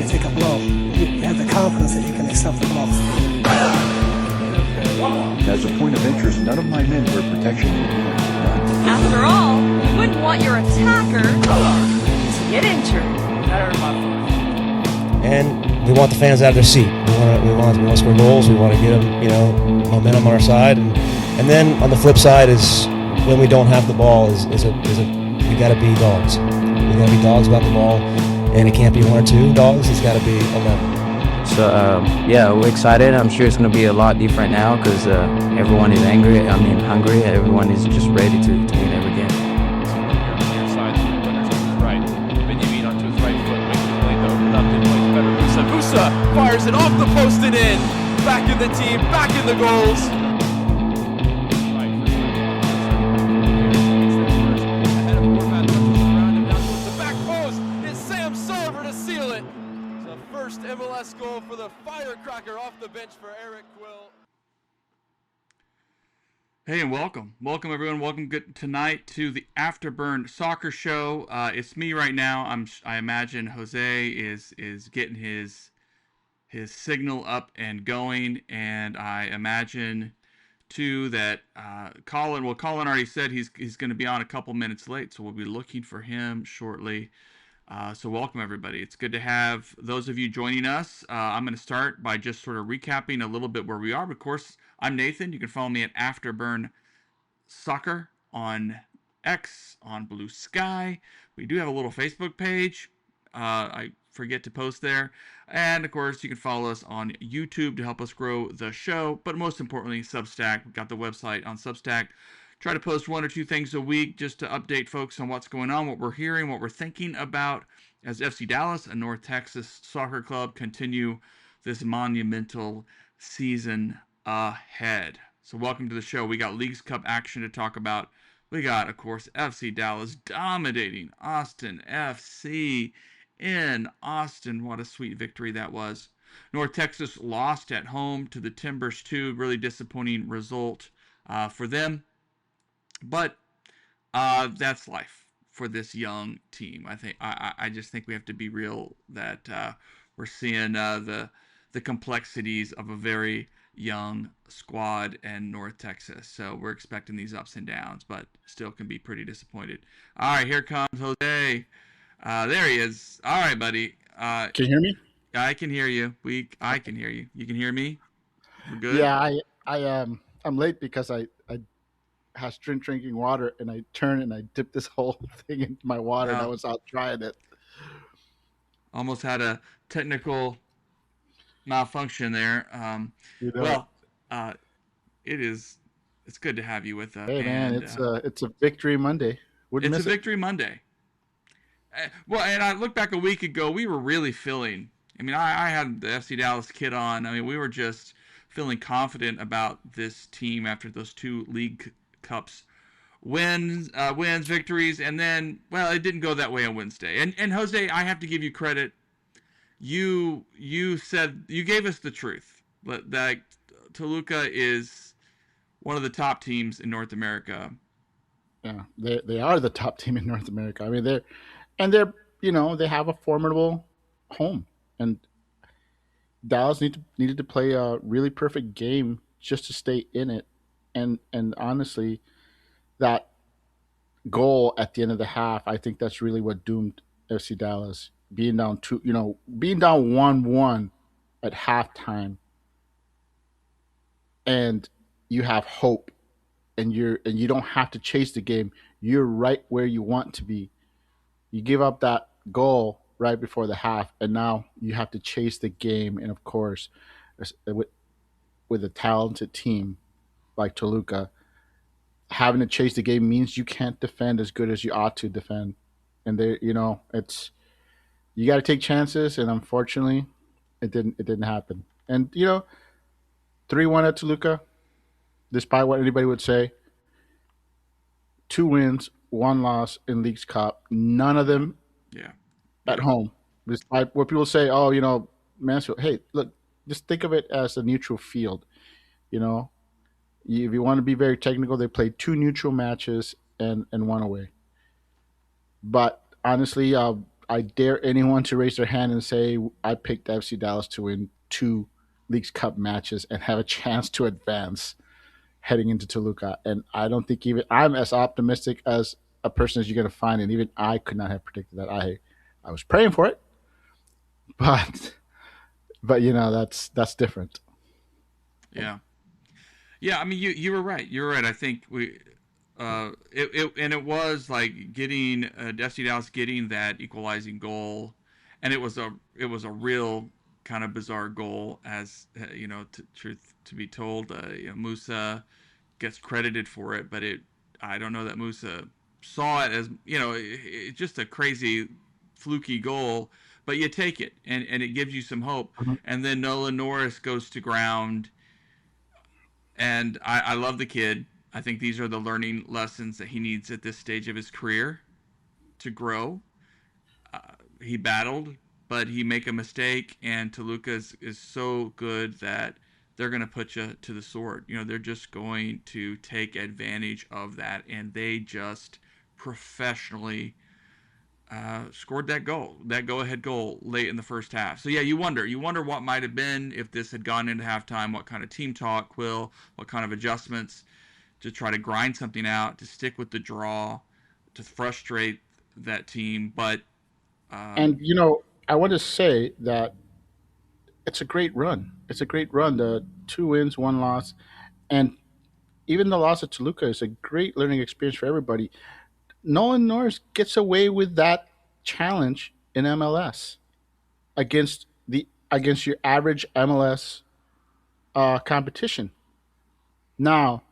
take a blow. You have the confidence that you can accept the blow. As a point of interest, none of my men wear protection. After all, you wouldn't want your attacker to get injured. And we want the fans out of their seat. We want to score goals. We want to get them, momentum on our side. And then on the flip side is when we don't have the ball we got to be dogs. We got to be dogs about the ball, and it can't be 1 or 2 dogs. It's got to be 11. So we're excited. I'm sure it's going to be a lot different now because everyone is hungry. Everyone is just ready to win every game. Musa fires it off the post and in. Back in the team, back in the goals. Ahead of Corbett, around him, down towards the back post. It's Sam Sarver to seal it. It's the first MLS goal for the Firecracker off the bench for Eric Quill. Hey, and welcome everyone. Welcome tonight to the Afterburn Soccer Show. It's me right now. I imagine Jose is getting his signal up and going, and I imagine too that Colin already said he's going to be on a couple minutes late, so we'll be looking for him shortly. So welcome everybody. It's good to have those of you joining us. I'm going to start by just sort of recapping a little bit where we are. Of course, I'm Nathan. You can follow me at Afterburn Soccer on X, on Blue Sky. We do have a little Facebook page. I forget to post there. And of course, you can follow us on YouTube to help us grow the show. But most importantly, Substack. We've got the website on Substack. Try to post 1 or 2 things a week just to update folks on what's going on, what we're hearing, what we're thinking about as FC Dallas and North Texas Soccer Club continue this monumental season ahead. So welcome to the show. We got Leagues Cup action to talk about. We got, of course, FC Dallas dominating Austin FC in Austin. What a sweet victory that was. North Texas lost at home to the Timbers 2. Really disappointing result for them. But that's life for this young team. I just think we have to be real that we're seeing the complexities of a very young squad in North Texas. So we're expecting these ups and downs, but still can be pretty disappointed. All right, here comes Jose. There he is. All right, buddy. Can you hear me? I can hear you. I can hear you. You can hear me? We're good? Yeah, I'm late because I was drinking water, and I turned and I dipped this whole thing into my water, and I was out trying it. Almost had a technical malfunction there. It's good to have you with us. Hey man, it's a victory Monday. It's a victory Monday. Well, and I look back a week ago, we were really feeling. I mean, I had the FC Dallas kit on. I mean, we were just feeling confident about this team after those 2 League Cups wins, victories, and then, well, it didn't go that way on Wednesday. And Jose, I have to give you credit. You said, you gave us the truth that Toluca is one of the top teams in North America. Yeah, they are the top team in North America. I mean, they're they have a formidable home, and Dallas needed to play a really perfect game just to stay in it. And honestly, that goal at the end of the half, I think that's really what doomed FC Dallas. Being down 1-1 at halftime, and you have hope, and you don't have to chase the game. You're right where you want to be. You give up that goal right before the half, and now you have to chase the game. And of course, with a talented team like Toluca, having to chase the game means you can't defend as good as you ought to defend. And you got to take chances, and unfortunately, it didn't happen. And 3-1 at Toluca, despite what anybody would say. 2 wins, 1 loss in Leagues Cup. None of them at home. Despite what people say, Mansfield. Hey, look, just think of it as a neutral field. If you want to be very technical, they played 2 neutral matches and 1 away. But honestly, I dare anyone to raise their hand and say I picked FC Dallas to win 2 Leagues Cup matches and have a chance to advance heading into Toluca. And I don't think even I'm as optimistic as a person as you're going to find, and even I could not have predicted that. I was praying for it, but that's different. Yeah. Yeah, I mean, you were right. You were right. I think it was like getting FC Dallas getting that equalizing goal, and it was a real kind of bizarre goal, as truth to be told. Musa gets credited for it, but I don't know that Musa saw it as it's just a crazy fluky goal, but you take it, and it gives you some hope. Mm-hmm. And then Nolan Norris goes to ground. And I love the kid. I think these are the learning lessons that he needs at this stage of his career to grow. He battled, but he make a mistake, and Toluca is so good that they're going to put you to the sword. They're just going to take advantage of that, and they just professionally scored that go-ahead goal late in the first half. So yeah, you wonder what might have been if this had gone into halftime. What kind of team talk, Quill? What kind of adjustments to try to grind something out, to stick with the draw, to frustrate that team? But and I want to say that it's a great run. It's a great run. The 2 wins, 1 loss, and even the loss at Toluca is a great learning experience for everybody. Nolan Norris gets away with that challenge in MLS against your average MLS competition. Now,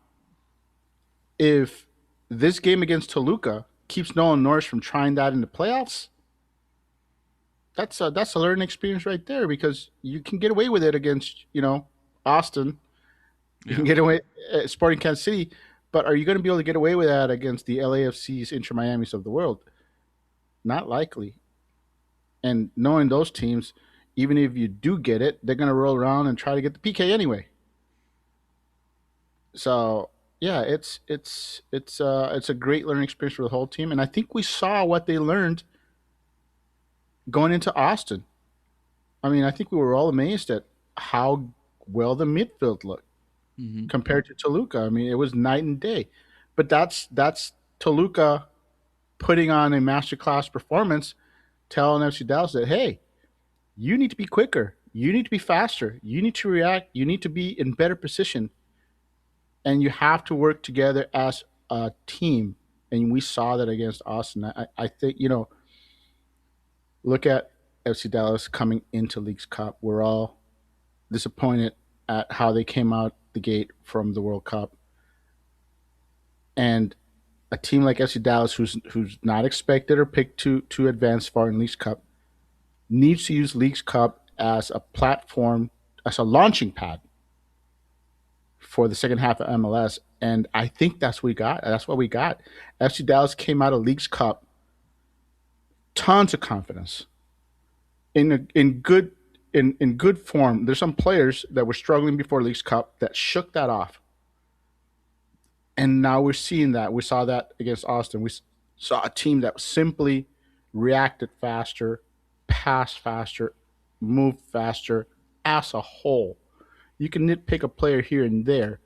if this game against Toluca keeps Nolan Norris from trying that in the playoffs, that's a learning experience right there, because you can get away with it against Austin. You can get away Sporting Kansas City. But are you going to be able to get away with that against the LAFCs, Inter Miamis of the world? Not likely. And knowing those teams, even if you do get it, they're going to roll around and try to get the PK anyway. So yeah, it's a great learning experience for the whole team, and I think we saw what they learned going into Austin. I mean, I think we were all amazed at how well the midfield looked. Mm-hmm. Compared to Toluca. I mean, it was night and day. But that's Toluca putting on a masterclass performance, telling FC Dallas that, hey, you need to be quicker. You need to be faster. You need to react. You need to be in better position. And you have to work together as a team. And we saw that against Austin. I think, look at FC Dallas coming into Leagues Cup. We're all disappointed at how they came out the gate from the World Cup, and a team like FC Dallas, who's not expected or picked to advance far in Leagues Cup, needs to use Leagues Cup as a platform, as a launching pad for the second half of MLS, and I think that's what we got. That's what we got. FC Dallas came out of Leagues Cup, tons of confidence, in good form. There's some players that were struggling before Leagues Cup that shook that off. And now we're seeing that. We saw that against Austin. We saw a team that simply reacted faster, passed faster, moved faster as a whole. You can nitpick a player here and there,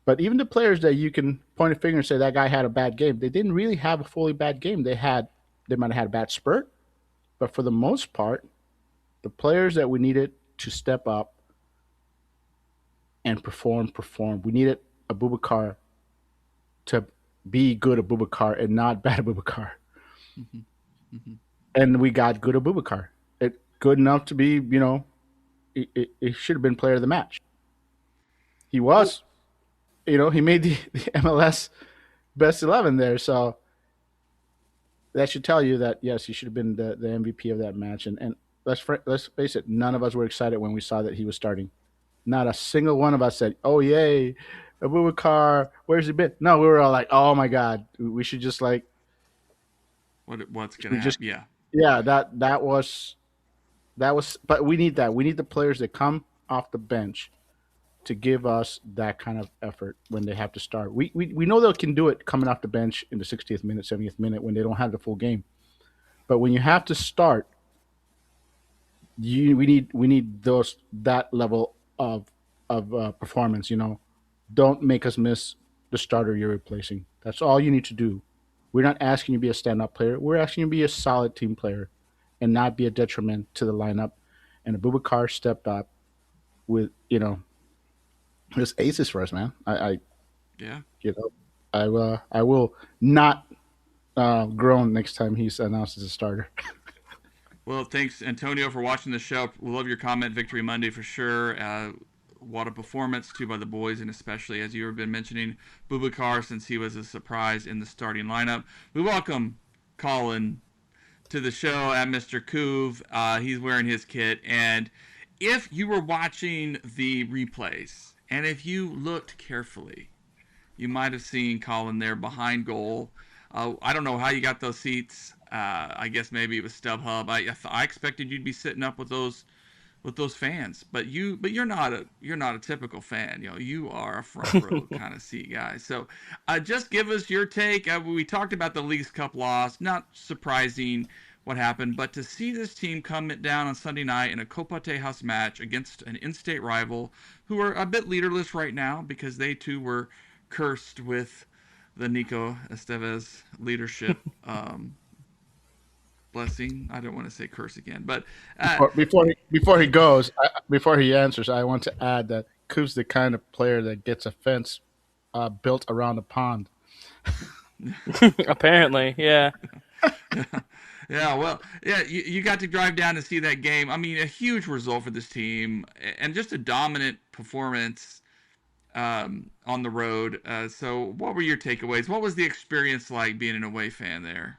but even the players that you can point a finger and say that guy had a bad game, they didn't really have a fully bad game. They might have had a bad spurt, but for the most part, the players that we needed to step up and perform. We needed Abubakar to be good Abubakar and not bad Abubakar. Mm-hmm. Mm-hmm. And we got good Abubakar. Good enough to be, it should have been player of the match. He was. He made the MLS best 11 there. So that should tell you that, yes, he should have been the MVP of that match. And let's face it, none of us were excited when we saw that he was starting. Not a single one of us said, "Oh yay, Abubakar, where's he been?" No, we were all like, "Oh my God, we should just like." What's gonna happen? Yeah. Yeah, that was. But we need that. We need the players that come off the bench to give us that kind of effort when they have to start. We know they can do it coming off the bench in the 60th minute, 70th minute when they don't have the full game. But when you have to start, we need that level of performance. Don't make us miss the starter you're replacing. That's all you need to do. We're not asking you to be a stand-up player. We're asking you to be a solid team player, and not be a detriment to the lineup. And Abubakar stepped up with his aces for us, man. Yeah. I will not groan next time he's announced as a starter. Well, thanks, Antonio, for watching the show. We love your comment, Victory Monday, for sure. What a performance, too, by the boys, and especially, as you have been mentioning, Bubakar, since he was a surprise in the starting lineup. We welcome Colin to the show at Mr. Coov. He's wearing his kit, and if you were watching the replays, and if you looked carefully, you might have seen Colin there behind goal. I don't know how you got those seats. I guess maybe it was StubHub. I expected you'd be sitting up with those fans, but you're not a typical fan. You are a front row kind of seat guy. So just give us your take. We talked about the Leagues Cup loss, not surprising what happened, but to see this team come down on Sunday night in a Copa Tejas match against an in-state rival who are a bit leaderless right now because they too were cursed with the Nico Estevez leadership blessing. I don't want to say curse again, but before he goes, before he answers, I want to add that Coop's the kind of player that gets a fence built around a pond. Apparently, yeah. Yeah, well, yeah, you got to drive down to see that game. I mean, a huge result for this team and just a dominant performance on the road. So what were your takeaways? What was the experience like being an away fan there?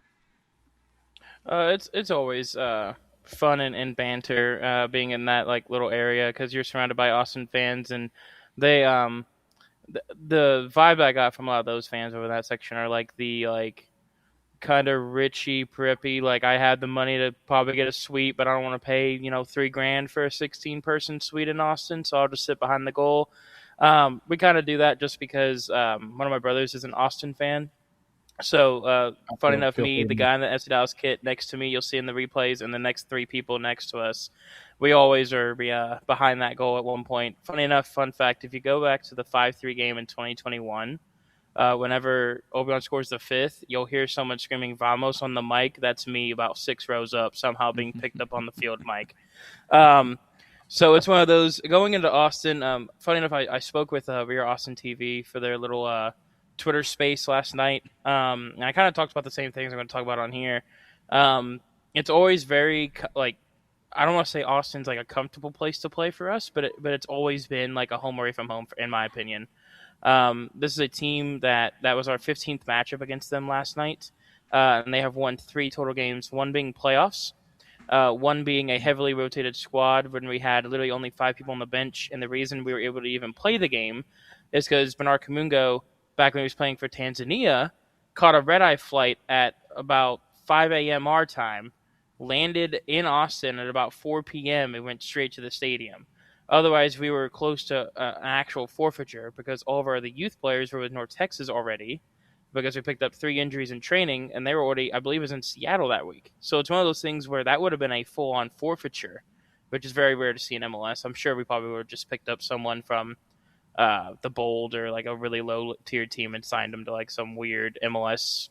It's always fun and banter being in that like little area because you're surrounded by Austin fans, and they the vibe I got from a lot of those fans over that section are like the kind of richy preppy, like I had the money to probably get a suite, but I don't want to pay $3,000 for a 16-person suite in Austin, so I'll just sit behind the goal. We kind of do that just because one of my brothers is an Austin fan. So, funny enough, me, the guy in the SC Dallas kit next to me, you'll see in the replays, and the next three people next to us, we always are behind that goal at one point. Funny enough, fun fact, if you go back to the 5-3 game in 2021, whenever Obion scores the fifth, you'll hear someone screaming "Vamos" on the mic. That's me about 6 rows up, somehow being picked up on the field mic. So it's one of those, going into Austin, funny enough, I spoke with Rear Austin TV for their little Twitter space last night, and I kind of talked about the same things I'm going to talk about on here. It's always very, I don't want to say Austin's like a comfortable place to play for us, but it's always been like a home away from home, in my opinion. This is a team that was our 15th matchup against them last night, and they have won 3 total games, one being playoffs, one being a heavily rotated squad when we had literally only 5 people on the bench, and the reason we were able to even play the game is because Bernard Kamungo, back when he was playing for Tanzania, caught a red-eye flight at about 5 a.m. our time, landed in Austin at about 4 p.m. and went straight to the stadium. Otherwise, we were close to an actual forfeiture because all of our other youth players were with North Texas already because we picked up 3 injuries in training, and they were already, I believe, was in Seattle that week. So it's one of those things where that would have been a full-on forfeiture, which is very rare to see in MLS. I'm sure we probably would have just picked up someone from the Bold or like a really low-tier team and signed them to like some weird MLS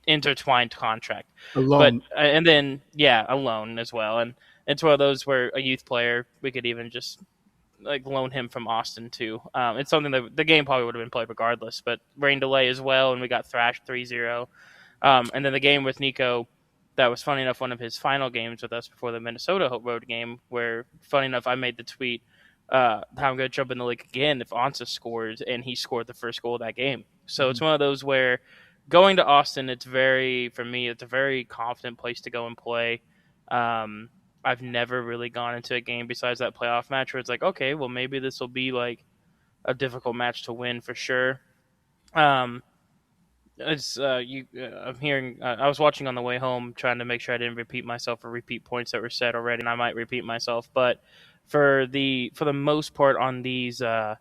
intertwined contract. Alone. But and then a loan as well. And it's one of those where a youth player, we could even just like loan him from Austin too. It's something that the game probably would have been played regardless, but rain delay as well, and we got thrashed 3-0. And then the game with Nico, that was funny enough one of his final games with us before the Minnesota road game, where funny enough I made the tweet, how I'm going to jump in the league again if Ansa scores, and he scored the first goal of that game. So it's one of those where going to Austin, it's a very confident place to go and play. I've never really gone into a game besides that playoff match where it's like, okay, well, maybe this will be like a difficult match to win for sure. I'm hearing, I was watching on the way home trying to make sure I didn't repeat myself or repeat points that were said already, and I might repeat myself, but for the most part on these, on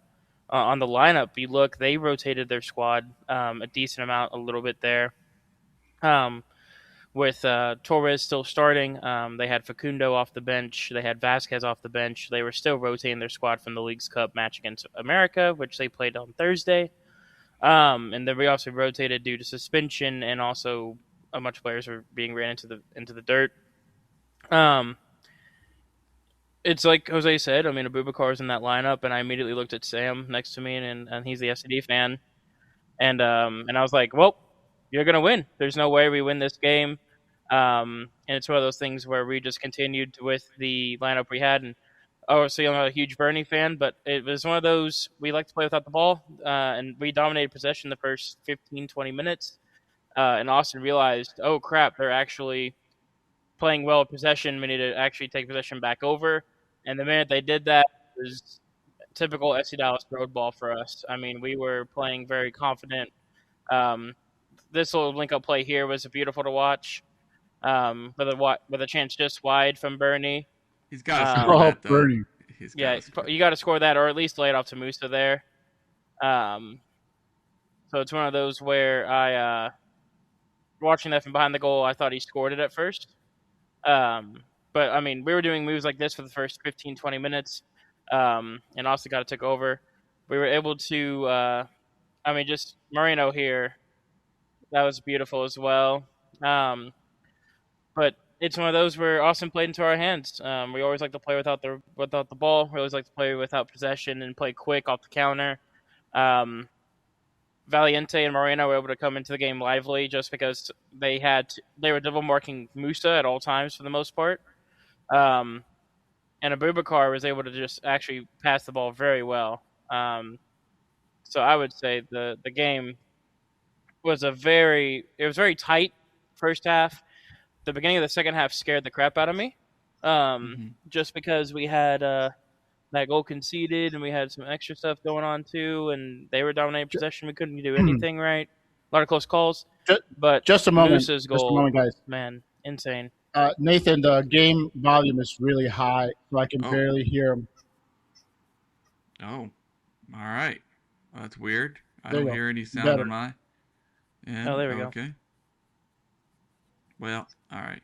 the lineup, you look, they rotated their squad a decent amount, a little bit there. with Torres still starting. They had Facundo off the bench. They had Vasquez off the bench. They were still rotating their squad from the League's Cup match against America, which they played on Thursday. And then we also rotated due to suspension, and also a bunch of players were being ran into the dirt. It's like Jose said. I mean, Abubakar's in that lineup, and I immediately looked at Sam next to me, and he's the SCD fan, and I was like, well, you're gonna win. There's no way we win this game. And it's one of those things where we just continued with the lineup we had, and obviously I'm not a huge Bernie fan, but it was one of those, we like to play without the ball, and we dominated possession the first 15, 20 minutes, and Austin realized, oh crap, they're actually playing well at possession. We need to actually take possession back over, and the minute they did that, it was typical SC Dallas road ball for us. I mean, we were playing very confident. This little link-up play here was beautiful to watch, with a chance just wide from Bernie. He's got to score that, though. Bernie. You got to score that, or at least lay it off to Musa there. So it's one of those where I, watching that from behind the goal, I thought he scored it at first. But, I mean, we were doing moves like this for the first 15, 20 minutes, and Austin got to take over. We were able to, just Moreno here, that was beautiful as well. But it's one of those where Austin played into our hands. We always like to play without the ball. We always like to play without possession and play quick off the counter. Valiente and Moreno were able to come into the game lively just because they were double marking Musa at all times for the most part. And Abubakar was able to just actually pass the ball very well. So I would say the game was very tight first half. The beginning of the second half scared the crap out of me, just because we had that goal conceded and we had some extra stuff going on too, and they were dominating possession. We couldn't do anything right. A lot of close calls. But just a moment, Musa's goal, just a moment, guys. Man, insane. Nathan, the game volume is really high, so I can barely hear him. Oh, all right. Well, that's weird. I There you don't go. hear any sound Better. on my end. Oh, there we go. Okay. Well, all right.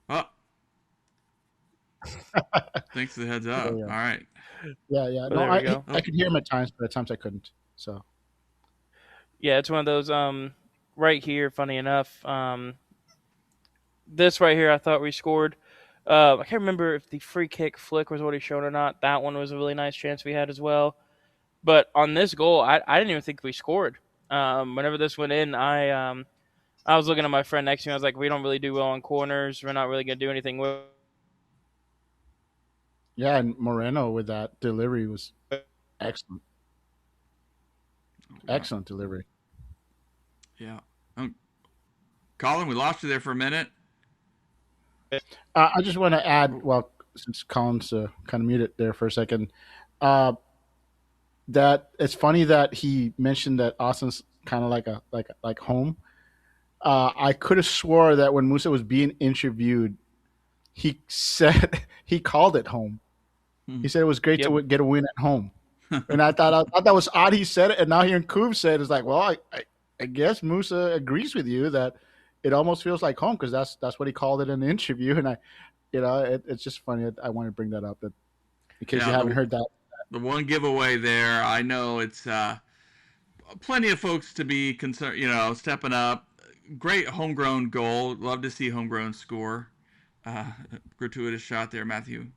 Oh. Thanks for the heads up. There you All go. right. Yeah. Well, No, there we go. I could hear him at times, but at times I couldn't. So Yeah, it's one of those. Right here, funny enough, this right here, I thought we scored. I can't remember if the free kick flick was already shown or not. That one was a really nice chance we had as well. But on this goal, I didn't even think we scored. Whenever this went in, I was looking at my friend next to me. I was like, we don't really do well on corners. We're not really going to do anything with. yeah, and Moreno with that delivery was excellent. Excellent delivery. Yeah. Colin, we lost you there for a minute. I just want to add, well, since Colin's kind of muted there for a second, that it's funny that he mentioned that Austin's kind of like home. I could have swore that when Musa was being interviewed, he said he called it home. He said it was great to get a win at home, and I thought that was odd. He said it, and now hearing Coov said it's like, well, I guess Musa agrees with you that it almost feels like home because that's what he called it in the interview, and it's just funny. I want to bring that up in case you haven't heard that. The one giveaway there, I know it's plenty of folks to be concerned, stepping up. Great homegrown goal. Love to see homegrown score. Gratuitous shot there, Matthew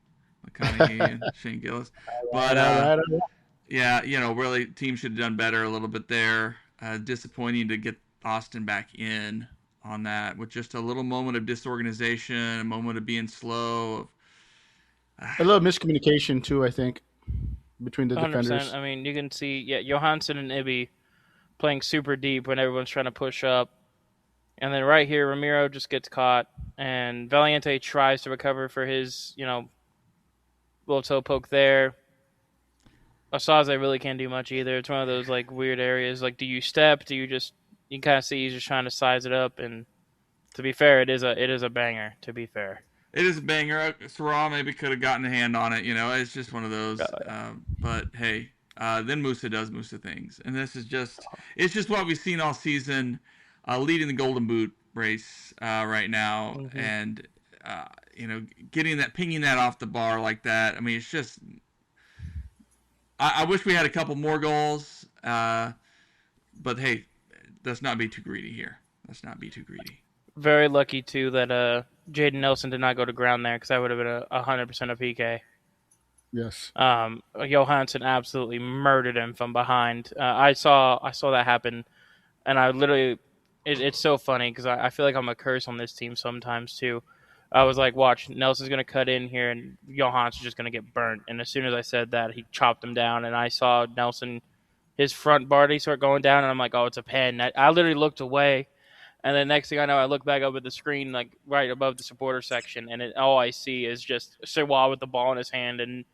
McConaughey and Shane Gillis. But All right. yeah, really, team should have done better a little bit there. Disappointing to get Austin back in on that with just a little moment of disorganization, a moment of being slow. A little miscommunication too, I think, between the 100%. defenders. I mean, you can see, Johansson and Ibi playing super deep when everyone's trying to push up. And then right here, Ramiro just gets caught, and Valiente tries to recover for his, little toe poke there. Asaze really can't do much either. It's one of those weird areas. Do you step? Do you just? You can kind of see he's just trying to size it up. And to be fair, it is a banger. To be fair, it is a banger. Sarah maybe could have gotten a hand on it. It's just one of those. But hey, then Musa does Musa things, and this is just what we've seen all season. leading the Golden Boot race right now, Mhm. and pinging that off the bar like that. I mean, it's just. I wish we had a couple more goals, but hey, let's not be too greedy here. Let's not be too greedy. Very lucky too that Jaden Nelson did not go to ground there, because that would have been 100% a PK. Yes. Johansson absolutely murdered him from behind. I saw that happen, and I literally, it's so funny because I feel like I'm a curse on this team sometimes too. I was like, watch, Nelson's going to cut in here, and Johansson's just going to get burnt. And as soon as I said that, he chopped him down, and I saw Nelson, his front body start going down, and I'm like, oh, it's a pen. I literally looked away, and then next thing I know, I look back up at the screen, like right above the supporter section, and all I see is just Sirwa with the ball in his hand, and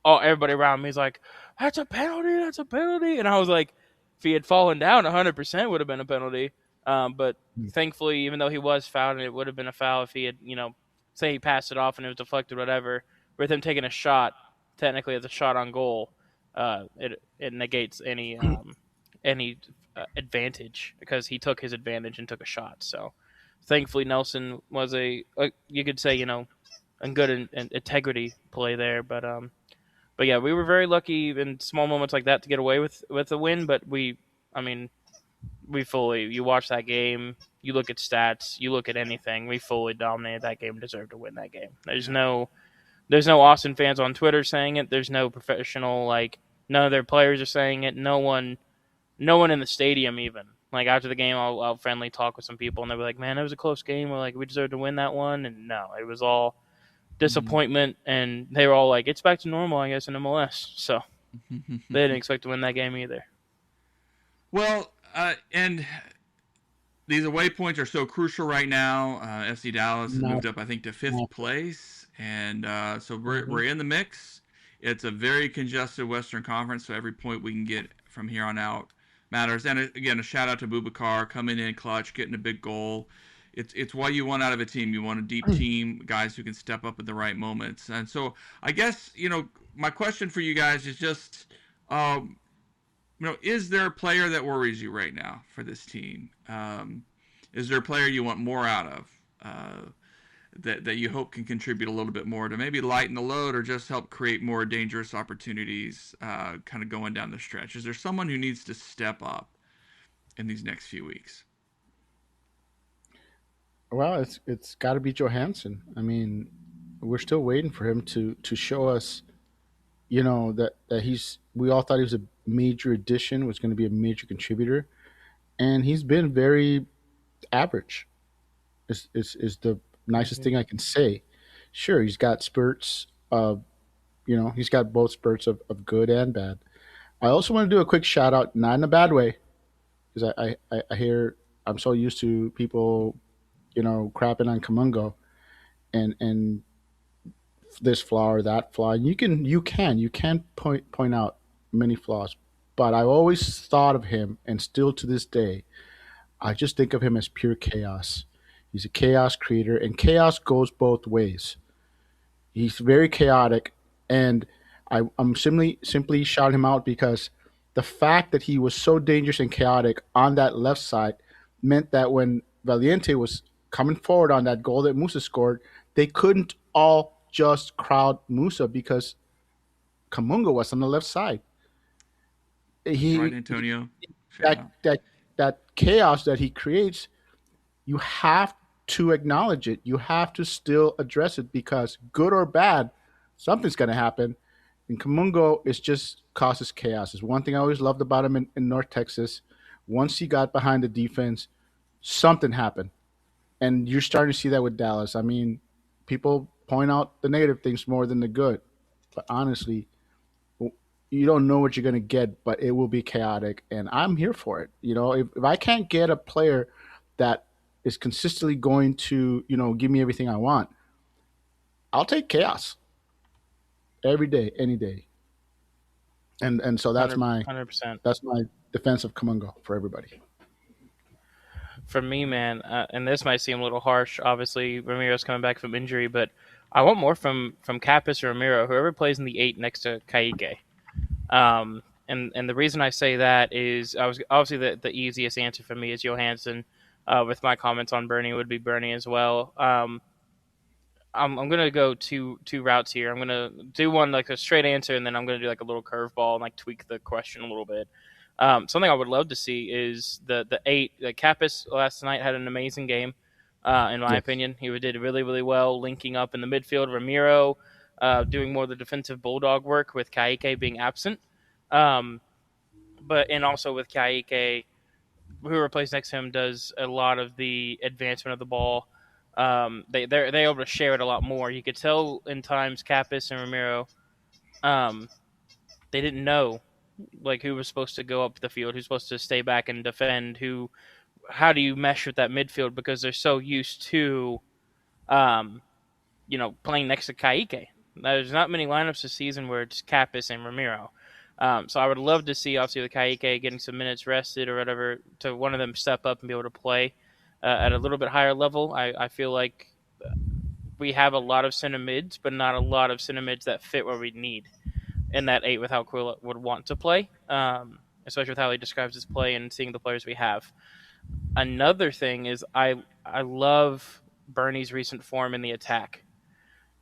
everybody around me is like, that's a penalty, that's a penalty. And I was like, if he had fallen down, 100% would have been a penalty. But thankfully, even though he was fouled, and it would have been a foul if he had, say he passed it off and it was deflected, whatever, with him taking a shot, technically it's a shot on goal, it negates any advantage, because he took his advantage and took a shot. So thankfully, Nelson was you could say, a good and integrity play there. But yeah, we were very lucky in small moments like that to get away with a win. But you watch that game, you look at stats, you look at anything, we fully dominated that game, deserved to win that game. There's no Austin fans on Twitter saying it. There's no professional, none of their players are saying it. No one in the stadium even. Like, after the game, I'll friendly talk with some people, and they'll be like, man, it was a close game. We're like, we deserved to win that one. And no, it was all disappointment, and they were all like, it's back to normal, I guess, in MLS. So they didn't expect to win that game either. Well, and these away points are so crucial right now. FC Dallas has moved up, I think, to 5th place, and so we're in the mix. It's a very congested Western Conference, so every point we can get from here on out matters. And again, a shout out to Boubacar coming in clutch, getting a big goal. It's what you want out of a team. You want a deep team, guys who can step up at the right moments. And so I guess, my question for you guys is just, is there a player that worries you right now for this team? Is there a player you want more out of that you hope can contribute a little bit more to maybe lighten the load or just help create more dangerous opportunities kind of going down the stretch? Is there someone who needs to step up in these next few weeks? Well, it's got to be Johansson. I mean, we're still waiting for him to show us, that we all thought he was a major addition, was going to be a major contributor, and he's been very average. Is the nicest thing I can say. Sure, he's got spurts of, he's got both spurts of good and bad. I also want to do a quick shout out, not in a bad way, because I hear, I'm so used to people, crapping on Kamungo and this flaw or that flaw. And you can point out many flaws, but I always thought of him, and still to this day, I just think of him as pure chaos. He's a chaos creator, and chaos goes both ways. He's very chaotic, and I'm simply shouting him out because the fact that he was so dangerous and chaotic on that left side meant that when Valiente was coming forward on that goal that Musa scored, they couldn't all just crowd Musa because Kamunga was on the left side. Right, Antonio. That chaos that he creates, you have to acknowledge it. You have to still address it, because good or bad, something's going to happen. And Kamungo is just causes chaos. It's one thing I always loved about him in North Texas. Once he got behind the defense, something happened. And you're starting to see that with Dallas. I mean, people point out the negative things more than the good. But honestly, you don't know what you're going to get, but it will be chaotic. And I'm here for it. If I can't get a player that is consistently going to, give me everything I want, I'll take chaos every day, any day. And so that's 100%. That's my defense of Kamungo for everybody. For me, man, and this might seem a little harsh, obviously Ramiro's coming back from injury, but I want more from Kappas or Ramiro, whoever plays in the 8 next to Kaike. And the reason I say that is, obviously the easiest answer for me is Johansson. with my comments on Bernie would be Bernie as well. I'm gonna go two routes here. I'm gonna do one like a straight answer, and then I'm gonna do like a little curveball and like tweak the question a little bit. Something I would love to see is the eight. Like Kappas last night had an amazing game, in my opinion. He did really really well, linking up in the midfield. Ramiro doing more of the defensive bulldog work with Kaike being absent, and also with Kaike, whoever plays next to him does a lot of the advancement of the ball. They're able to share it a lot more. You could tell in times Kappas and Ramiro, they didn't know like who was supposed to go up the field, who's supposed to stay back and defend, how do you mesh with that midfield because they're so used to, playing next to Kaike. There's not many lineups this season where it's Kappas and Ramiro. So I would love to see, obviously, with Kaike getting some minutes rested or whatever, to one of them step up and be able to play at a little bit higher level. I feel like we have a lot of center mids, but not a lot of center mids that fit what we need in that 8 with how Quill would want to play, especially with how he describes his play and seeing the players we have. Another thing is I love Bernie's recent form in the attack.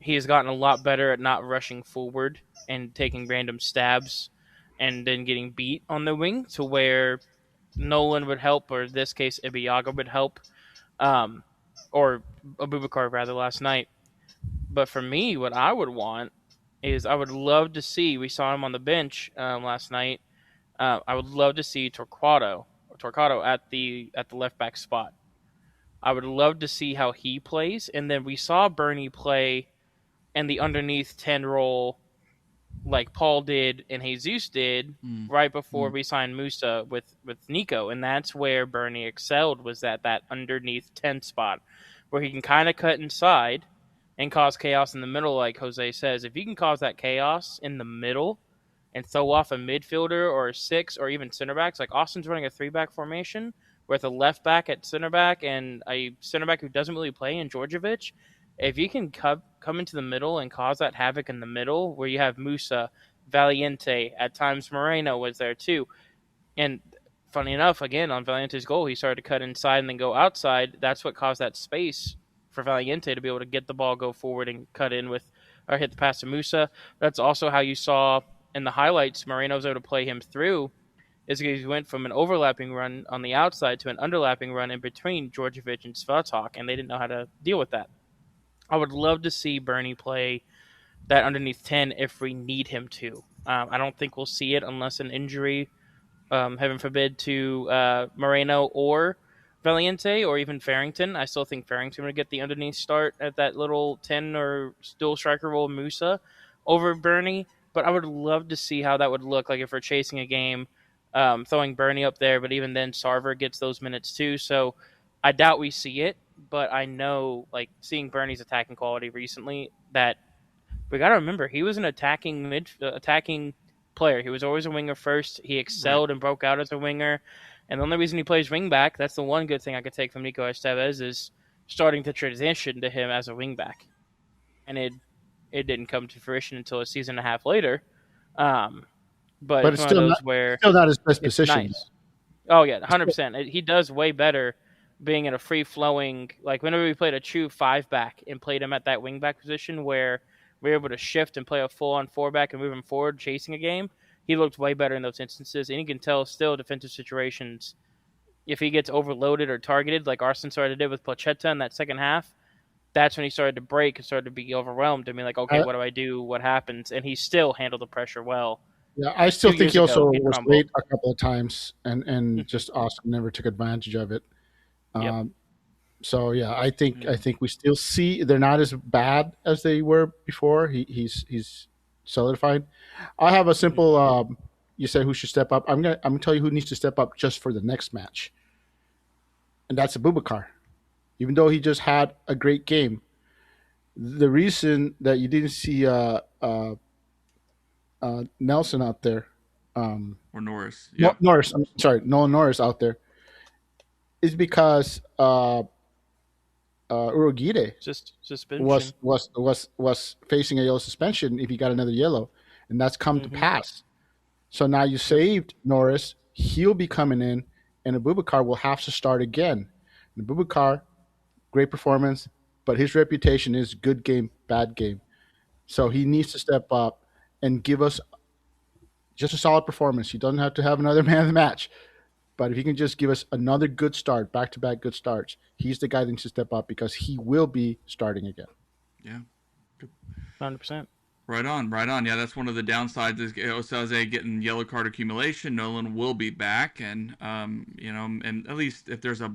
He has gotten a lot better at not rushing forward and taking random stabs and then getting beat on the wing to where Nolan would help, or in this case, Ibiaga would help, or Abubakar rather last night. But for me, what I would want is I would love to see, we saw him on the bench last night, I would love to see Torquato at the left back spot. I would love to see how he plays, and then we saw Bernie play in the underneath 10 role like Paul did and Jesus did right before we signed Musa with Nico. And that's where Bernie excelled, was that underneath 10 spot where he can kind of cut inside and cause chaos in the middle, like Jose says. If you can cause that chaos in the middle and throw off a midfielder or a 6 or even center backs, like Austin's running a 3-back formation with a left back at center back and a center back who doesn't really play in Djordjevic. If you can come into the middle and cause that havoc in the middle, where you have Musa, Valiente, at times Moreno was there too. And funny enough, again, on Valiente's goal, he started to cut inside and then go outside. That's what caused that space for Valiente to be able to get the ball, go forward, and cut in with, or hit the pass to Musa. That's also how you saw in the highlights Moreno was able to play him through, is because he went from an overlapping run on the outside to an underlapping run in between Djordjevic and Svatok, and they didn't know how to deal with that. I would love to see Bernie play that underneath 10 if we need him to. I don't think we'll see it unless an injury, heaven forbid, to Moreno or Valiente or even Farrington. I still think Farrington would get the underneath start at that little 10 or dual striker role Musa over Bernie. But I would love to see how that would look like if we're chasing a game, throwing Bernie up there. But even then, Sarver gets those minutes too. So I doubt we see it. But I know, like, seeing Bernie's attacking quality recently, that we got to remember he was an attacking player. He was always a winger first. He excelled and broke out as a winger. And the only reason he plays wing back, that's the one good thing I could take from Nico Estevez, is starting to transition to him as a wing back. And it didn't come to fruition until a season and a half later. But it's still not his best position. Nice. Oh yeah, 100%. He does way better being in a free-flowing, like whenever we played a true 5-back and played him at that wing-back position where we were able to shift and play a full-on 4-back and move him forward chasing a game, he looked way better in those instances. And you can tell still defensive situations, if he gets overloaded or targeted, like Arsene started to do with Pochetta in that second half, that's when he started to break and started to be overwhelmed. I mean, like, okay, what do I do? What happens? And he still handled the pressure well. Yeah, I still think he also was late a couple of times and just Austin never took advantage of it. So yeah, I think we still see they're not as bad as they were before. He's solidified. I have a simple. You said who should step up. I'm gonna tell you who needs to step up just for the next match, and that's Abubakar. Even though he just had a great game, the reason that you didn't see Nelson out there, or Norris, yeah, Norris. I'm sorry, Nolan Norris out there, is because Urugide just suspension was facing a yellow suspension if he got another yellow, and that's come to pass. So now you saved Norris. He'll be coming in, and Abubakar will have to start again. And Bubakar, great performance, but his reputation is good game, bad game. So he needs to step up and give us just a solid performance. He doesn't have to have another man of the match, but if he can just give us another good start, back to back good starts, he's the guy that needs to step up because he will be starting again. Yeah. 100%. Right on, right on. Yeah, that's one of the downsides is Osaze getting yellow card accumulation. Nolan will be back, and and at least if there's a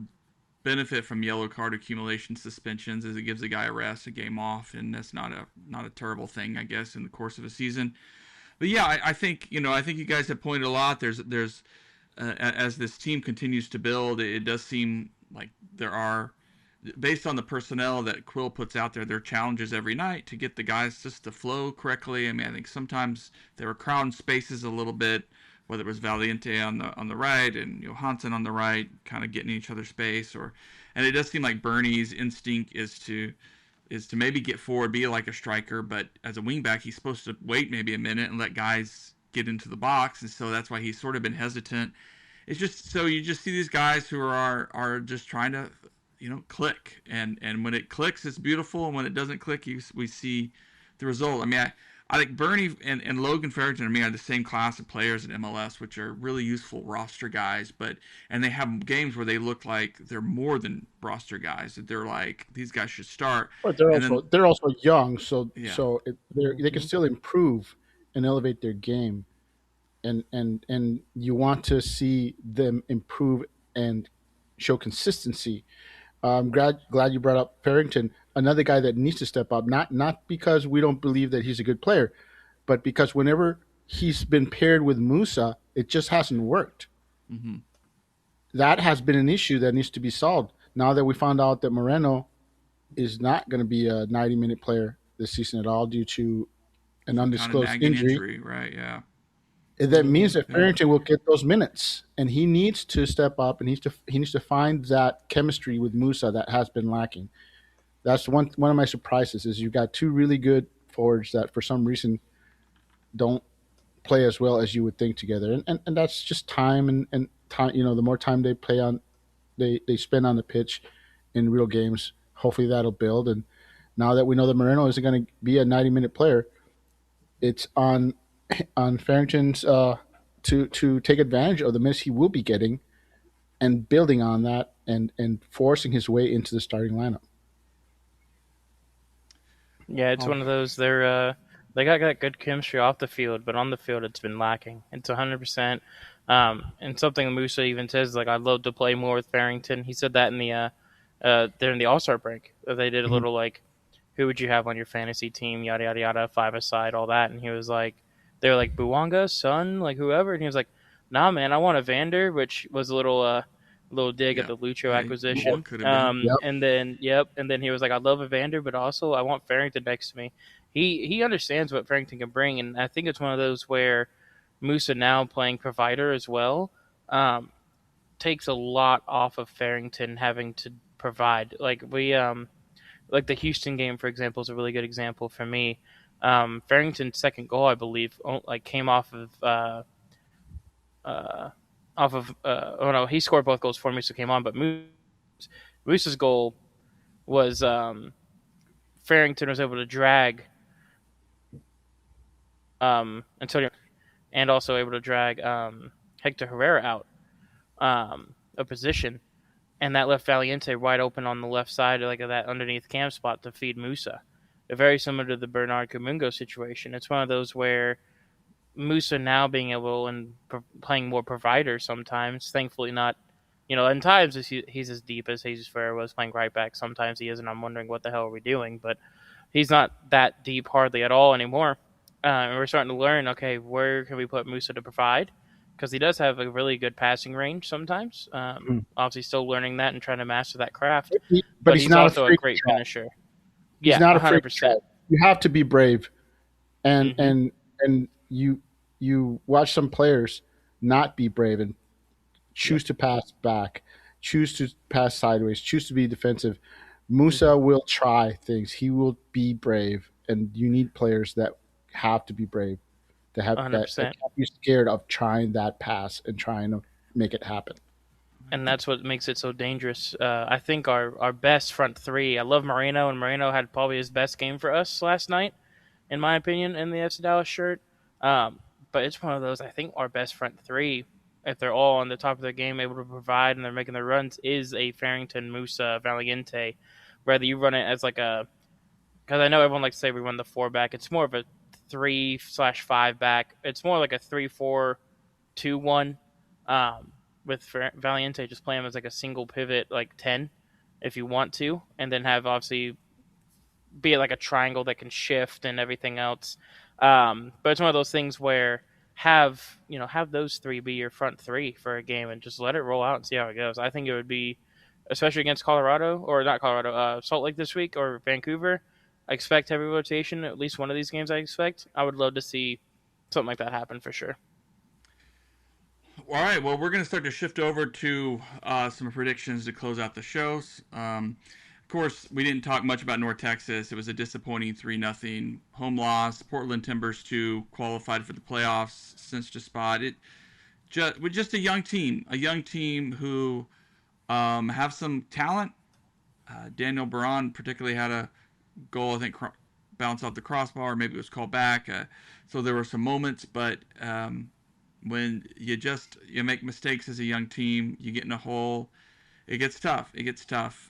benefit from yellow card accumulation suspensions, is it gives a guy a rest, a game off, and that's not a terrible thing, I guess, in the course of a season. But yeah, I think I think you guys have pointed a lot. There's as this team continues to build, it does seem like there are, based on the personnel that Quill puts out there, are challenges every night to get the guys just to flow correctly. I mean, I think sometimes they were crowding spaces a little bit, whether it was Valiente on the right and Johansson on the right, kind of getting in each other's space, and it does seem like Bernie's instinct is to maybe get forward, be like a striker, but as a wingback, he's supposed to wait maybe a minute and let guys get into the box, and so that's why he's sort of been hesitant. It's just so you just see these guys who are just trying to click, and when it clicks, it's beautiful, and when it doesn't click, we see the result. I mean, I think Bernie and Logan Farrington, are the same class of players in MLS, which are really useful roster guys, and they have games where they look like they're more than roster guys, that they're like, these guys should start. But they're also young, so they can still improve and elevate their game, and you want to see them improve and show consistency. I'm glad you brought up Farrington, another guy that needs to step up. Not because we don't believe that he's a good player, but because whenever he's been paired with Musa, it just hasn't worked. Mm-hmm. That has been an issue that needs to be solved. Now that we found out that Moreno is not going to be a 90-minute player this season at all due to an undisclosed kind of injury, right? Yeah. That means that Farrington will get those minutes, and he needs to step up, and he needs to find that chemistry with Musa that has been lacking. That's one of my surprises is you've got two really good forwards that for some reason don't play as well as you would think together, and that's just time and time. The more time they play on, they spend on the pitch in real games, hopefully that'll build. And now that we know that Moreno isn't going to be a 90-minute player, it's on Farrington's to take advantage of the minutes he will be getting and building on that and forcing his way into the starting lineup. Yeah, it's one of those. They got good chemistry off the field, but on the field it's been lacking. It's 100%. And something Musa even says, like, I'd love to play more with Farrington. He said that in the during the All-Star break. They did a little like, who would you have on your fantasy team? Yada yada yada, five-a-side, all that. And he was like, they were like Buwanga, Son, like whoever. And he was like, nah, man, I want Evander, which was a little dig at the Lucho acquisition. And then he was like, I love Evander, but also I want Farrington next to me. He understands what Farrington can bring, and I think it's one of those where Musa now playing provider as well takes a lot off of Farrington having to provide. Like like the Houston game, for example, is a really good example for me. Farrington's second goal, I believe, came off of he scored both goals before Musa came on, but Musa's goal was Farrington was able to drag Antonio, and also able to drag Hector Herrera out a position, and that left Valiente wide open on the left side, like that underneath cam spot to feed Musa. Very similar to the Bernard Kumungo situation. It's one of those where Musa now being able and playing more provider sometimes, thankfully not, in times he's as deep as Jesus Ferreira was playing right back. Sometimes he is, and I'm wondering what the hell are we doing, but he's not that deep hardly at all anymore. And we're starting to learn, okay, where can we put Musa to provide? Because he does have a really good passing range sometimes. Obviously still learning that and trying to master that craft. But he's not also a great finisher. He's not 100%. You have to be brave. And you watch some players not be brave and choose to pass back, choose to pass sideways, choose to be defensive. Musa will try things. He will be brave, and you need players that have to be brave, that can't be scared of trying that pass and trying to make it happen. and that's what makes it so dangerous. I think our best front three. I love Moreno, and Moreno had probably his best game for us last night, in my opinion, in the FC Dallas shirt. Um, but it's one of those. I think our best front three, if they're all on the top of their game, able to provide, and they're making their runs, is a Farrington, Musa, Valiente. Whether you run it as like a, because I know everyone likes to say we run the four back. It's more of a 3/5 back. It's more like a 3-4-2-1. With Valiente, just play him as like a single pivot, like 10, if you want to, and then have obviously be it like a triangle that can shift and everything else. But it's one of those things where have those three be your front three for a game and just let it roll out and see how it goes. I think it would be, especially against Colorado, or not Colorado, Salt Lake this week, or Vancouver. I expect heavy rotation, at least one of these games I expect. I would love to see something like that happen for sure. All right, well, we're going to start to shift over to some predictions to close out the shows. Of course, we didn't talk much about North Texas. It was a disappointing 3-0 home loss. Portland Timbers 2 qualified for the playoffs, cinched a spot. We're just a young team who have some talent. Daniel Baran particularly had a goal, I think, bounce off the crossbar, maybe it was called back. So there were some moments, but when you make mistakes as a young team, you get in a hole, it gets tough. And it gets tough,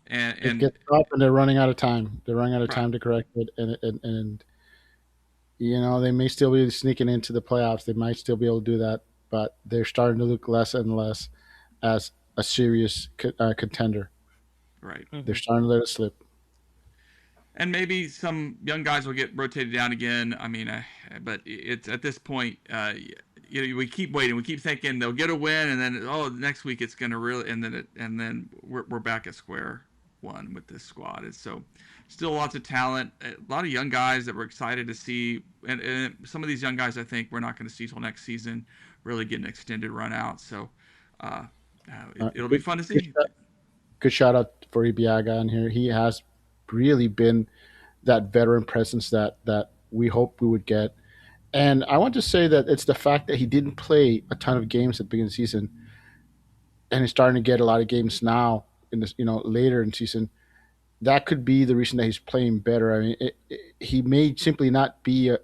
and they're running out of time. They're running out of time to correct it, and they may still be sneaking into the playoffs. They might still be able to do that, but they're starting to look less and less as a serious contender. Right. Mm-hmm. They're starting to let it slip. And maybe some young guys will get rotated down again. I mean, but it's at this point, we keep waiting. We keep thinking they'll get a win, and then next week it's going to really, and then we're back at square one with this squad. It's so still lots of talent, a lot of young guys that we're excited to see, and some of these young guys I think we're not going to see till next season really get an extended run out. So it'll be fun to see. Good shout out for Ibiaga in here. He has really been that veteran presence that we hoped we would get. And I want to say that it's the fact that he didn't play a ton of games at the beginning of the season, and he's starting to get a lot of games now in this, later in the season. That could be the reason that he's playing better. I mean, he may simply not be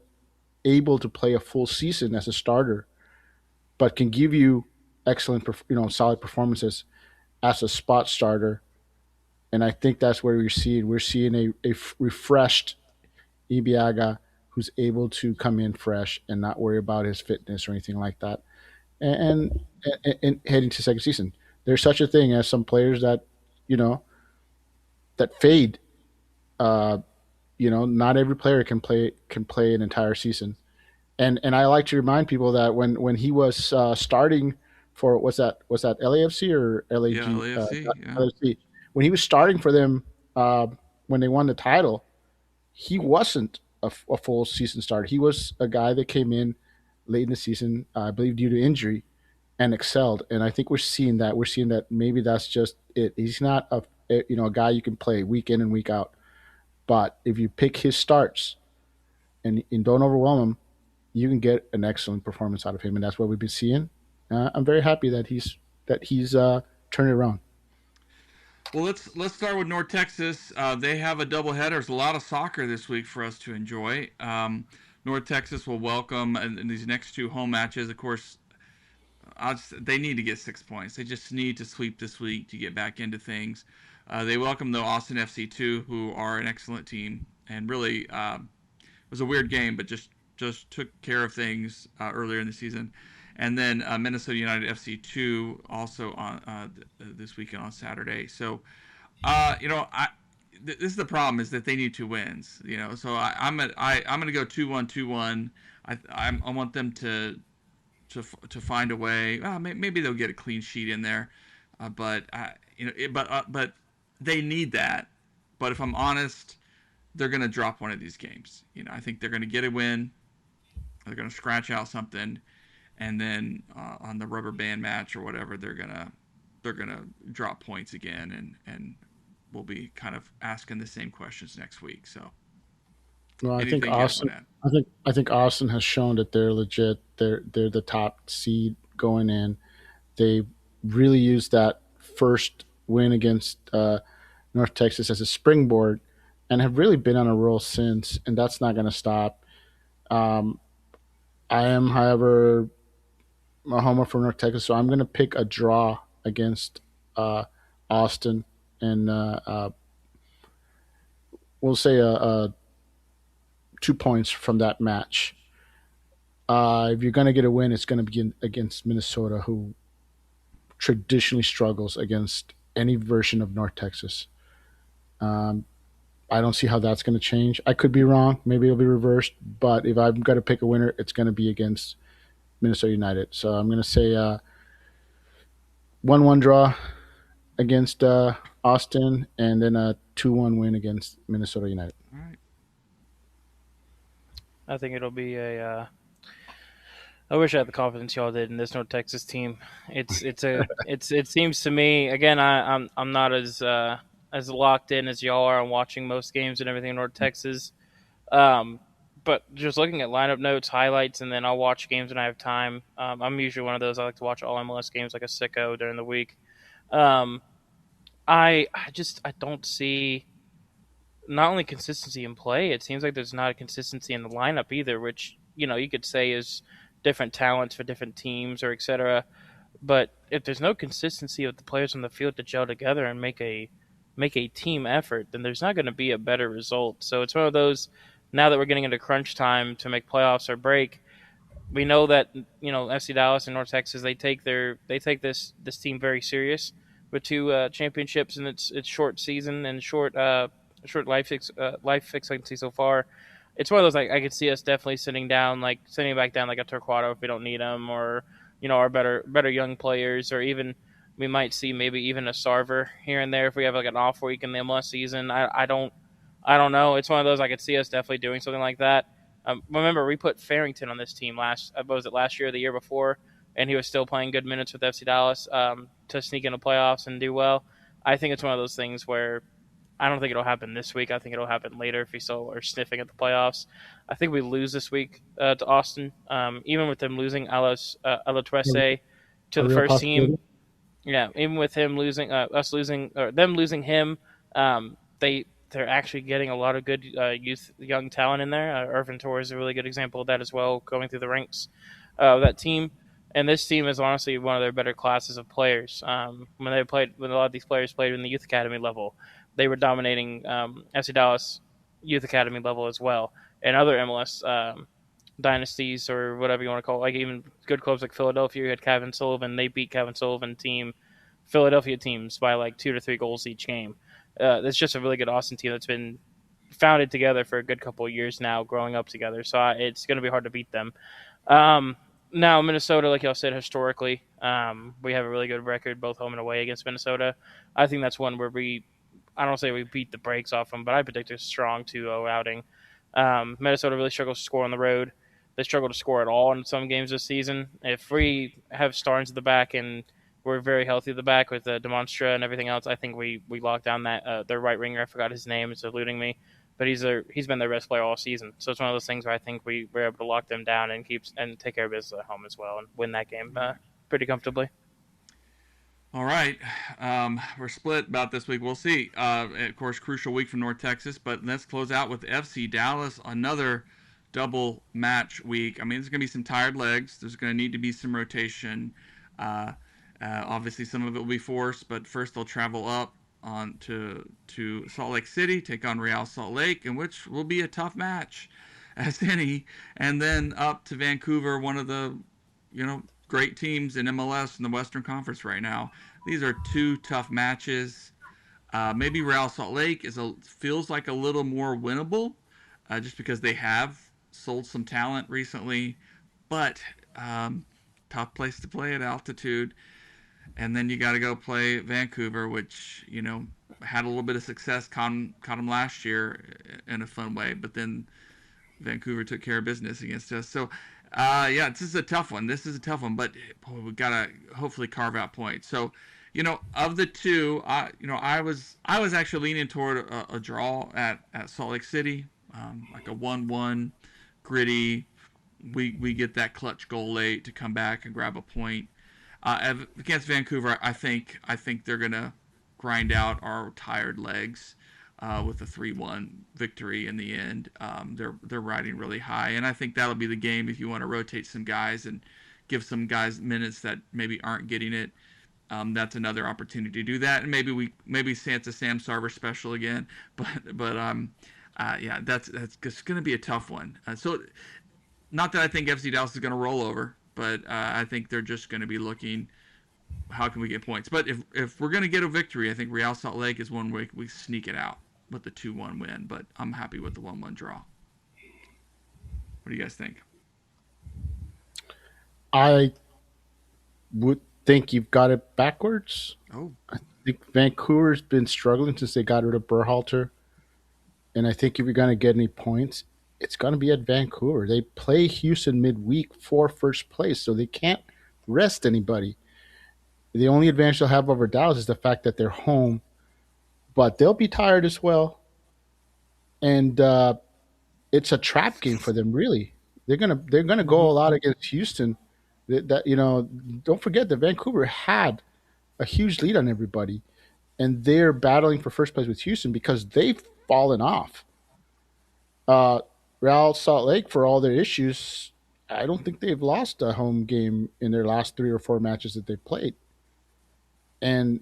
able to play a full season as a starter, but can give you excellent, solid performances as a spot starter. And I think that's where we're seeing a refreshed Ibiaga who's able to come in fresh and not worry about his fitness or anything like that. And heading to second season, there's such a thing as some players that, that fade. Not every player can play an entire season. And I like to remind people that when he was starting for was that LAFC or LAG? Yeah, LAFC. LAFC. When he was starting for them, when they won the title, he wasn't a full season starter. He was a guy that came in late in the season, I believe due to injury, and excelled. And I think we're seeing that. We're seeing that maybe that's just it. He's not a guy you can play week in and week out. But if you pick his starts and don't overwhelm him, you can get an excellent performance out of him, and that's what we've been seeing. I'm very happy that he's turned it around. Well, let's start with North Texas. They have a doubleheader. There's a lot of soccer this week for us to enjoy. North Texas will welcome in these next two home matches. Of course, they need to get 6 points. They just need to sweep this week to get back into things. They welcome the Austin FC2, who are an excellent team, and really it was a weird game, but just took care of things earlier in the season. And then Minnesota United FC2 also on this weekend on Saturday. So, this is the problem, is that they need 2 wins. So I'm gonna go 2-1, 2-1. I want them to find a way. Maybe they'll get a clean sheet in there, but they need that. But if I'm honest, they're gonna drop one of these games. I think they're gonna get a win. They're gonna scratch out something. And then on the rubber band match or whatever, they're gonna drop points again, and we'll be kind of asking the same questions next week. So, well, I think Austin has shown that they're legit. They're the top seed going in. They really used that first win against North Texas as a springboard, and have really been on a roll since, and that's not going to stop. Um, I am, however, a homer for North Texas, so I'm going to pick a draw against Austin, and we'll say a 2 points from that match. If you're going to get a win, it's going to be against Minnesota, who traditionally struggles against any version of North Texas. Um, I don't see how that's going to change. I could be wrong. Maybe it'll be reversed. But if I've got to pick a winner, it's going to be against Minnesota United. So I'm going to say 1-1 draw against Austin, and then a 2-1 win against Minnesota United. All right. I think it'll be a. I wish I had the confidence y'all did in this North Texas team. It seems to me, again, I'm not as locked in as y'all are on watching most games and everything in North Texas. But just looking at lineup notes, highlights, and then I'll watch games when I have time. I'm usually one of those. I like to watch all MLS games like a sicko during the week. I don't see not only consistency in play. It seems like there's not a consistency in the lineup either, which you could say is different talents for different teams or etc. But if there's no consistency of the players on the field to gel together and make a team effort, then there's not going to be a better result. So it's one of those. Now that we're getting into crunch time to make playoffs or break, we know that FC Dallas and North Texas they take this team very serious with 2 championships in its short season and short life expectancy so far. It's one of those I could see us definitely sitting back down like a Torquato if we don't need them, or our better young players, or even we might see maybe even a Sarver here and there if we have like an off week in the MLS season. I don't know. It's one of those I could see us definitely doing something like that. Remember, we put Farrington on this team last year or the year before, and he was still playing good minutes with FC Dallas to sneak into playoffs and do well. I think it's one of those things where I don't think it'll happen this week. I think it'll happen later if we still are sniffing at the playoffs. I think we lose this week to Austin, even with them losing Alatrese to the first team. Yeah, even with him losing, them losing him, they're actually getting a lot of good young talent in there. Irvin Torres is a really good example of that as well, going through the ranks of that team. And this team is honestly one of their better classes of players. When a lot of these players played in the youth academy level, they were dominating FC Dallas youth academy level as well, and other MLS dynasties or whatever you want to call it. Like even good clubs like Philadelphia, you had Kevin Sullivan. They beat Kevin Sullivan Philadelphia teams by like 2 to 3 goals each game. It's just a really good Austin team that's been founded together for a good couple of years now, growing up together. So it's going to be hard to beat them. Now, Minnesota, like y'all said, historically, we have a really good record, both home and away against Minnesota. I think that's one where I don't say we beat the brakes off them, but I predict a strong 2-0 outing. Minnesota really struggles to score on the road. They struggle to score at all in some games this season. If we have Starnes at the back and we're very healthy at the back with Demonstra and everything else, I think we lock down that their right winger. I forgot his name; it's eluding me, but he's been their best player all season. So it's one of those things where I think we're able to lock them down and take care of business at home as well and win that game pretty comfortably. All right. We're split about this week. We'll see. Of course, crucial week for North Texas, but let's close out with FC Dallas, another double match week. I mean, there's going to be some tired legs. There's going to need to be some rotation. Obviously, some of it will be forced, but first they'll travel up on to Salt Lake City, take on Real Salt Lake, in which will be a tough match as any, and then up to Vancouver, one of the great teams in MLS in the Western Conference right now. These are 2 tough matches. Maybe Real Salt Lake feels like a little more winnable, just because they have sold some talent recently, but tough place to play at altitude. And then you got to go play Vancouver, which had a little bit of success, caught them last year in a fun way, but then Vancouver took care of business against us. So this is a tough one. But we gotta hopefully carve out points. So, of the 2, I was actually leaning toward a draw at Salt Lake City, like a 1-1, gritty. We get that clutch goal late to come back and grab a point. Against Vancouver, I think they're gonna grind out our tired legs with a 3-1 victory in the end. They're riding really high, and I think that'll be the game if you want to rotate some guys and give some guys minutes that maybe aren't getting it. That's another opportunity to do that, and maybe Santa Sam Sarver special again. Yeah, that's going to be a tough one. So, not that I think FC Dallas is going to roll over, but I think they're just going to be looking, how can we get points? But if we're going to get a victory, I think Real Salt Lake is one way we sneak it out with the 2-1 win. But I'm happy with the 1-1 draw. What do you guys think? I would think you've got it backwards. Oh, I think Vancouver's been struggling since they got rid of Berhalter. And I think if you're going to get any points, it's going to be at Vancouver. They play Houston midweek for first place, so they can't rest anybody. The only advantage they'll have over Dallas is the fact that they're home, but they'll be tired as well. And it's a trap game for them, really. They're gonna go all out against Houston. Don't forget that Vancouver had a huge lead on everybody, and they're battling for first place with Houston because they've fallen off. Real Salt Lake, for all their issues, I don't think they've lost a home game in their last 3 or 4 matches that they've played. And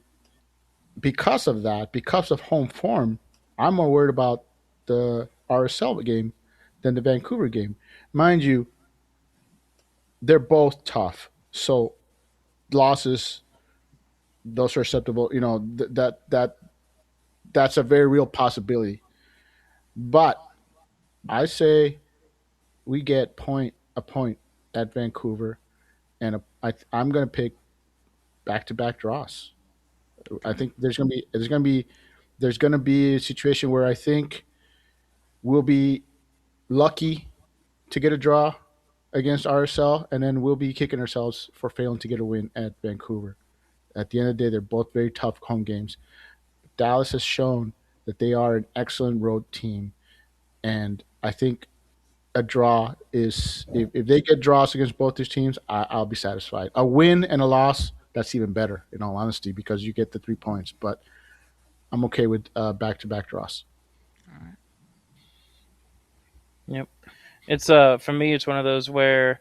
because of that, because of home form, I'm more worried about the RSL game than the Vancouver game. Mind you, they're both tough. So losses, those are acceptable. That's a very real possibility. But I say we get a point at Vancouver, and I'm going to pick back-to-back draws. I think there's going to be a situation where I think we'll be lucky to get a draw against RSL, and then we'll be kicking ourselves for failing to get a win at Vancouver. At the end of the day, they're both very tough home games. Dallas has shown that they are an excellent road team, and I think a draw is, if they get draws against both these teams, I'll be satisfied. A win and a loss, that's even better, in all honesty, because you get the 3 points. But I'm okay with back-to-back draws. all right. Yep. It's for me, it's one of those where,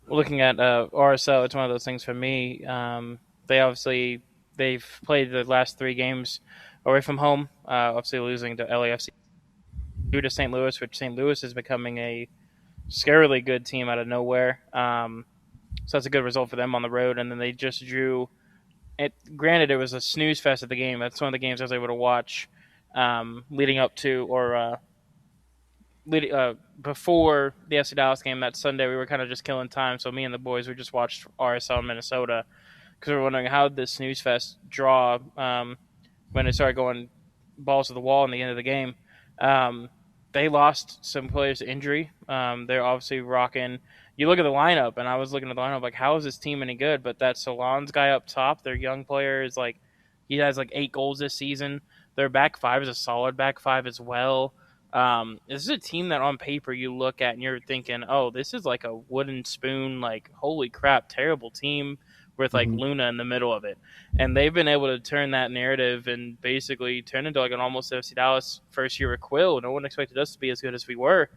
looking at RSL, it's one of those things for me. They've played the last 3 games away from home. Obviously losing to LAFC due to St. Louis, which St. Louis is becoming a scarily good team out of nowhere. So that's a good result for them on the road. And then they just drew. Granted, it was a snooze fest at the game. That's one of the games I was able to watch leading up to before the FC Dallas game that Sunday. We were kind of just killing time. So me and the boys, we just watched RSL in Minnesota because we were wondering how did this snooze fest draw when it started going balls to the wall in the end of the game. They lost some players to injury. They're obviously rocking. You look at the lineup, and I was looking at the lineup like, how is this team any good? But that Solon's guy up top, their young player, is like, he has like 8 goals this season. Their back five is a solid back five as well. This is a team that on paper you look at and you're thinking, oh, this is like a wooden spoon, like, holy crap, terrible team with like Luna in the middle of it. And they've been able to turn that narrative and basically turn into like an almost FC Dallas first year with Quill. No one expected us to be as good as we were.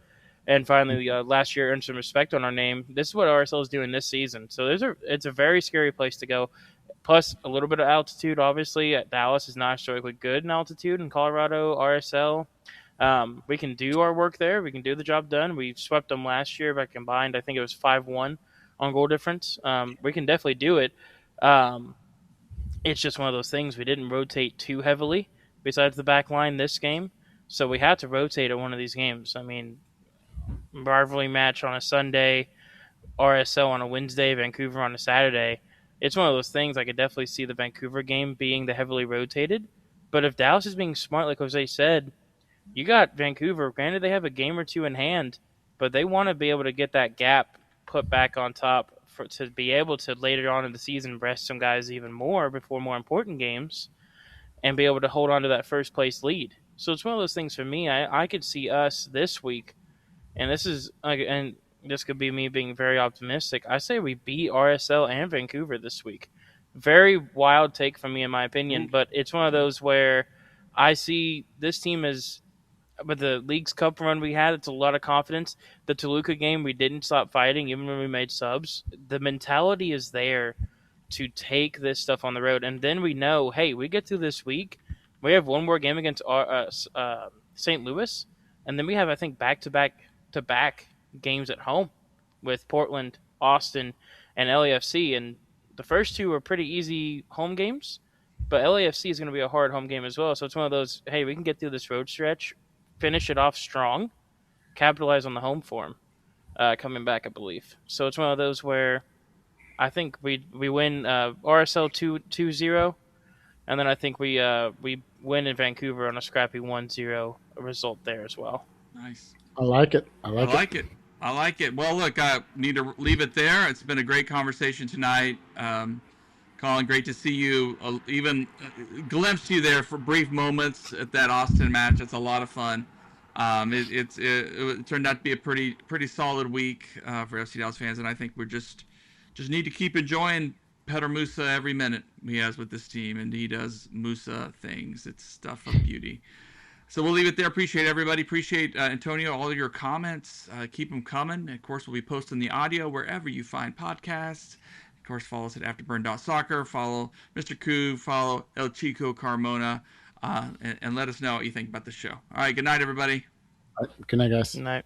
And finally, last year earned some respect on our name. This is what RSL is doing this season. So it's a very scary place to go. Plus, a little bit of altitude, obviously. At Dallas is not historically good in altitude. In Colorado, RSL, we can do our work there. We can do the job done. We swept them last year by combined, I think it was 5-1 on goal difference. We can definitely do it. It's just one of those things. We didn't rotate too heavily besides the back line this game. So we had to rotate at one of these games. I mean, rivalry match on a Sunday, RSL on a Wednesday, Vancouver on a Saturday. It's one of those things I could definitely see the Vancouver game being the heavily rotated. But if Dallas is being smart, like Jose said, you got Vancouver. Granted, they have a game or 2 in hand, but they want to be able to get that gap put back on top to be able to later on in the season rest some guys even more before more important games and be able to hold on to that first place lead. So it's one of those things for me. I could see us this week. And this is, and this could be me being very optimistic. I say we beat RSL and Vancouver this week. Very wild take from me, in my opinion, but it's one of those where I see this team as, with the League's Cup run we had, it's a lot of confidence. The Toluca game, we didn't stop fighting even when we made subs. The mentality is there to take this stuff on the road, and then we know, hey, we get through this week, we have one more game against St. Louis, and then we have, I think, back-to-back games at home with Portland, Austin, and LAFC, and the first two are pretty easy home games, but LAFC is going to be a hard home game as well, so it's one of those, hey, we can get through this road stretch, finish it off strong, capitalize on the home form coming back, I believe. So it's one of those where I think we win RSL 2-0, and then I think we win in Vancouver on a scrappy 1-0 result there as well. Nice. I like it. I like it. Well, look, I need to leave it there. It's been a great conversation tonight. Colin, great to see you. Even glimpse you there for brief moments at that Austin match. It's a lot of fun. It turned out to be a pretty solid week for FC Dallas fans, and I think we just need to keep enjoying Petar Musa every minute he has with this team, and he does Musa things. It's stuff of beauty. So we'll leave it there. Appreciate everybody. Appreciate, Antonio, all of your comments. Keep them coming. Of course, we'll be posting the audio wherever you find podcasts. Of course, follow us at afterburn.soccer. Follow Mr. Coov. Follow El Chico Carmona. And let us know what you think about the show. All right. Good night, everybody. Good night, guys. Good night.